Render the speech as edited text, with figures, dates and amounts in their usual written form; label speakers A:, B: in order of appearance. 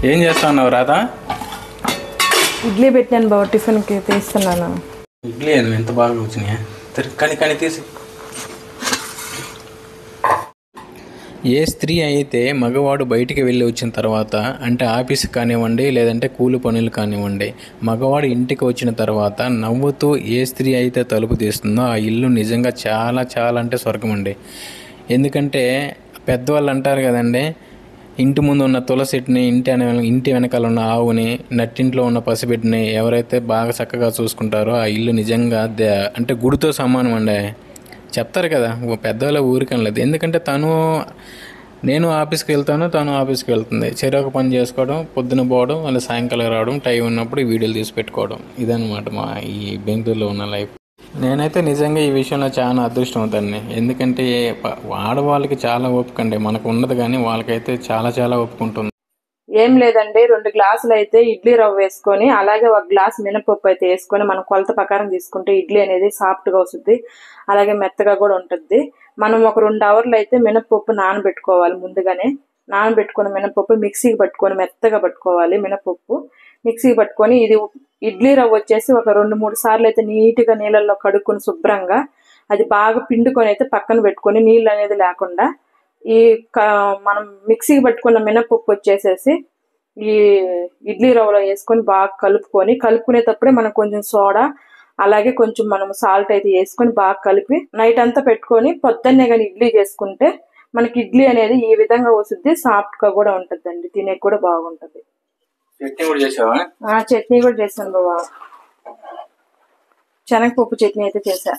A: ఏం చేస్తున్నావు రాధా?
B: ఇడ్లీ పెట్టాను బావ, టిఫిన్కి తీస్తున్నాను.
A: ఇడ్లీ అని ఎంత బాగా వచ్చినాయా? కానీ తీసి. ఏ స్త్రీ అయితే మగవాడు బయటికి వెళ్ళి వచ్చిన తర్వాత, అంటే ఆఫీస్కి కానివ్వండి లేదంటే కూలి పనులు కానివ్వండి, మగవాడు ఇంటికి వచ్చిన తర్వాత నవ్వుతూ ఏ స్త్రీ అయితే తలుపు తీస్తుందో ఆ ఇల్లు నిజంగా చాలా చాలా అంటే స్వర్గం అండి. ఎందుకంటే పెద్దవాళ్ళు అంటారు కదండి, ఇంటి ముందు ఉన్న తులసిని, ఇంటి వెనకాల ఉన్న ఆవుని, నట్టింట్లో ఉన్న పసిబిడ్డని ఎవరైతే బాగా చక్కగా చూసుకుంటారో ఆ ఇల్లు నిజంగా అంటే గుడితో సమానం అండి. చెప్తారు కదా పెద్దవాళ్ళ ఊరికని లేదు. ఎందుకంటే నేను ఆఫీస్కి వెళ్తాను, తను ఆఫీస్కి వెళ్తుంది, చెరొక పని చేసుకోవడం, పొద్దున పోవడం, మళ్ళీ సాయంకాలం రావడం, టైం ఉన్నప్పుడు వీడియోలు తీసి పెట్టుకోవడం. ఇదన్నమాట మా ఈ బెంగళూరులో ఉన్న లైఫ్. నేనైతే నిజంగా ఈ విషయంలో చాలా అదృష్టవంతాన్ని. ఎందుకంటే ఆడవాళ్ళకి చాలా ఓపిక అండి, మనకు ఉండదు కానీ వాళ్ళకైతే చాలా చాలా ఓపిక ఉంటుంది.
B: ఏం లేదండి, 2 గ్లాసులు అయితే ఇడ్లీ రవ్వ వేసుకొని, అలాగే 1 గ్లాస్ మినపప్పు అయితే వేసుకొని మనం కొలత ప్రకారం తీసుకుంటే ఇడ్లీ అనేది సాఫ్ట్గా వస్తుంది, అలాగే మెత్తగా కూడా ఉంటుంది. మనం ఒక 2 అవర్లు అయితే మినపప్పు నానబెట్టుకోవాలి. ముందుగానే నానబెట్టుకుని మినపప్పు మిక్సీకి పట్టుకొని మెత్తగా పట్టుకోవాలి. మినపప్పు మిక్సీకి పట్టుకొని, ఇది ఇడ్లీ రవ్వ వచ్చేసి ఒక 2-3 సార్లు అయితే నీట్గా నీళ్ళల్లో కడుక్కొని శుభ్రంగా అది బాగా పిండుకొని అయితే పక్కన పెట్టుకొని, నీళ్ళు అనేది లేకుండా ఈ మనం మిక్సీకి పట్టుకున్న మినపప్పు వచ్చేసేసి ఈ ఇడ్లీ రవ్వలో వేసుకొని బాగా కలుపుకునేటప్పుడే మనం కొంచెం సోడా, అలాగే కొంచెం మనం సాల్ట్ అయితే వేసుకొని బాగా కలిపి నైట్ అంతా పెట్టుకొని పొద్దున్నే కానీ ఇడ్లీ చేసుకుంటే మనకి ఇడ్లీ అనేది ఈ విధంగా వస్తుంది. సాఫ్ట్ గా కూడా ఉంటుందండి, తినే కూడా బాగుంటది.
A: చట్నీ కూడా చేసావా?
B: చట్నీ కూడా చేశాను బాబా, శనగపప్పు చట్నీ అయితే చేశా.